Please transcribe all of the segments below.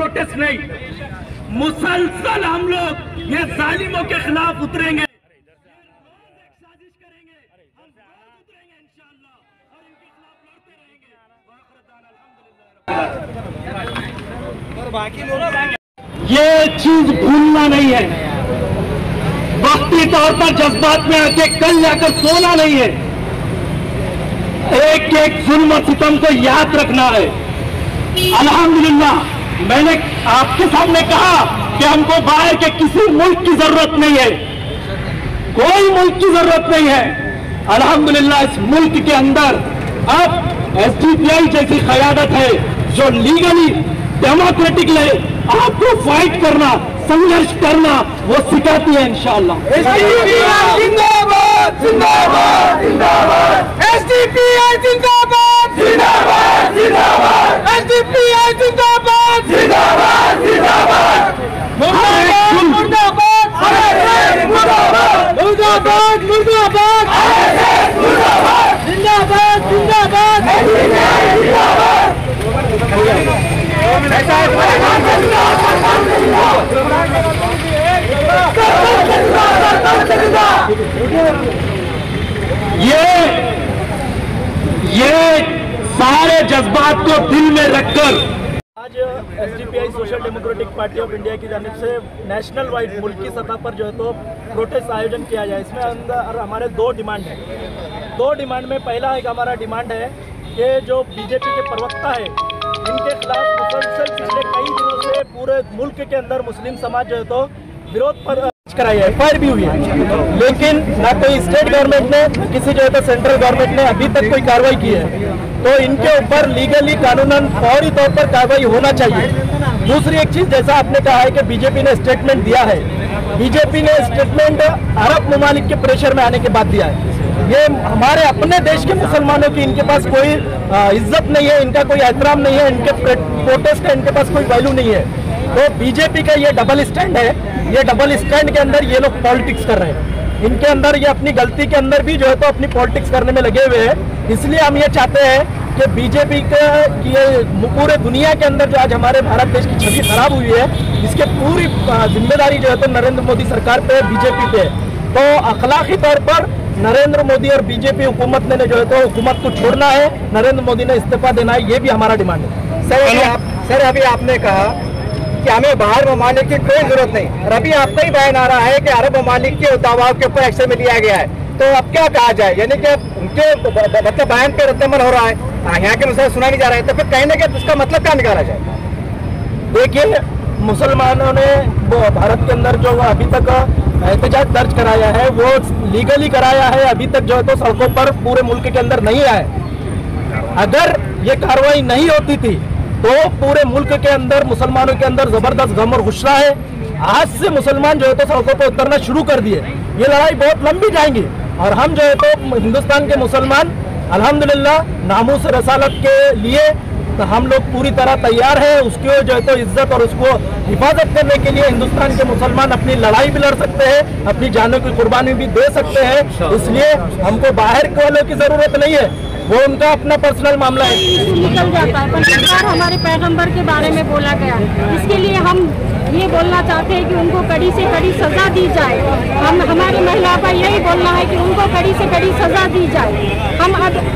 Protest नहीं, मुसलसल हम लोग ये जालिमों के खिलाफ उतरेंगे, साजिश करेंगे, हम उतरेंगे इंशाअल्लाह और इनके खिलाफ लड़ते रहेंगे। ये चीज भूलना नहीं है, वक्ती तौर पर जज्बात में आके कल जाकर सोना नहीं है, एक एक जुल्म और सितम को याद रखना है। अल्हम्दुलिल्लाह मैंने आपके सामने कहा कि हमको बाहर के किसी मुल्क की जरूरत नहीं है, कोई मुल्क की जरूरत नहीं है। अल्हम्दुलिल्लाह इस मुल्क के अंदर अब एसडीपीआई जैसी क़यादत है जो लीगली डेमोक्रेटिक ले आपको फाइट करना, संघर्ष करना वो सिखाती है इंशाअल्लाह। जिंदाबाद जिंदाबाद जिंदाबाद, एसडीपीआई जिंदाबाद जिंदाबाद जिंदाबाद, एसडीपीआई जिंदाबाद जिंदाबाद जिंदाबाद, मुर्दाबाद मुर्दाबाद मुर्दाबाद मुर्दाबाद मुर्दाबाद जिंदाबाद जिंदाबाद ये सारे जज्बात को दिल में रखकर आज SDPI social democratic party of India की जानिब से नेशनल वाइड मुल्की सतह पर जो है तो प्रोटेस्ट आयोजन किया जाए। इसमें अंदर हमारे दो डिमांड है। दो डिमांड में पहला एक हमारा डिमांड है कि जो बीजेपी के प्रवक्ता है इनके खिलाफ मुसलसल पिछले कई दिनों से पूरे मुल्क के अंदर मुस्लिम समाज जो है तो विरोध पर कराई है, फायर भी हुई है, लेकिन ना कोई स्टेट गवर्नमेंट ने किसी जो है तो सेंट्रल गवर्नमेंट ने अभी तक कोई कार्रवाई की है। तो इनके ऊपर लीगली कानूनन फौरी तौर पर कार्रवाई होना चाहिए। दूसरी एक चीज, जैसा आपने कहा है कि बीजेपी ने स्टेटमेंट दिया है, बीजेपी ने स्टेटमेंट अरब ममालिक के प्रेशर में आने के बाद दिया है। ये हमारे अपने देश के मुसलमानों की इनके पास कोई इज्जत नहीं है, इनका कोई एहतराम नहीं है, इनके प्रोटेस्ट का इनके पास कोई वैल्यू नहीं है। तो बीजेपी का ये डबल स्टैंड है, ये डबल स्टैंड के अंदर ये लोग पॉलिटिक्स कर रहे हैं, इनके अंदर ये अपनी गलती के अंदर भी जो है तो अपनी पॉलिटिक्स करने में लगे हुए हैं। इसलिए हम ये चाहते हैं कि बीजेपी की पूरे दुनिया के अंदर जो आज हमारे भारत देश की छवि खराब हुई है, इसके पूरी जिम्मेदारी जो है तो नरेंद्र मोदी सरकार पे, बीजेपी पे। तो अखलाकी तौर पर नरेंद्र मोदी और बीजेपी हुकूमत ने जो है तो हुकूमत को छोड़ना है, नरेंद्र मोदी ने इस्तीफा देना है, ये भी हमारा डिमांड है। सर अभी आपने कहा कि हमें बाहर ममालिक की कोई जरूरत नहीं, और अभी आपका ही बयान आ रहा है कि अरब ममालिक के दबाव के ऊपर एक्शन में लिया गया है। तो अब क्या कहा जाए, यानी कि उनके मतलब बयान पे रद्दअमल हो रहा है, यहाँ के अनुसार सुना नहीं जा रहा है, तो फिर कहीं ना कहीं उसका मतलब क्या निकाला जाए? देखिए, मुसलमानों ने भारत के अंदर जो अभी तक एहतजाज दर्ज कराया है वो लीगली कराया है, अभी तक जो है तो सड़कों पर पूरे मुल्क के अंदर नहीं आए। अगर ये कार्रवाई नहीं होती थी तो पूरे मुल्क के अंदर मुसलमानों के अंदर जबरदस्त गम और गुस्सा है। आज से मुसलमान जो है तो सड़कों पर उतरना शुरू कर दिए, ये लड़ाई बहुत लंबी जाएंगी और हम जो है तो हिंदुस्तान के मुसलमान अल्हम्दुलिल्लाह नामूस रसालत के लिए तो हम लोग पूरी तरह तैयार है। उसको जो है तो इज्जत और उसको हिफाजत करने के लिए हिंदुस्तान के मुसलमान अपनी लड़ाई भी लड़ सकते हैं, अपनी जानों की कुर्बानी भी दे सकते हैं। इसलिए हमको बाहर के वालों की जरूरत नहीं है, वो उनका अपना पर्सनल मामला है। निकल जाता है, पर हमारे पैगंबर के बारे में बोला गया, इसके लिए हम ये बोलना चाहते हैं कि उनको कड़ी से कड़ी सजा दी जाए। हम हमारी महिला का यही बोलना है कि उनको कड़ी से कड़ी सजा दी जाए। हम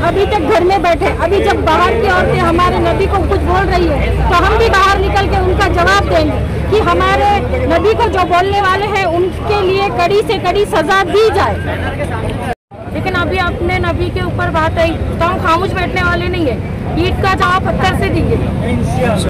अभी तक घर में बैठे, अभी जब बाहर की औरतें हमारे नबी को कुछ बोल रही है तो हम भी बाहर निकल के उनका जवाब देंगे कि हमारे नबी को जो बोलने वाले हैं उनके लिए कड़ी से कड़ी सजा दी जाए। लेकिन अभी अपने नबी के ऊपर बात आई तो हम खामोश बैठने वाले नहीं है, ईंट का जवाब पत्थर से दीजिए।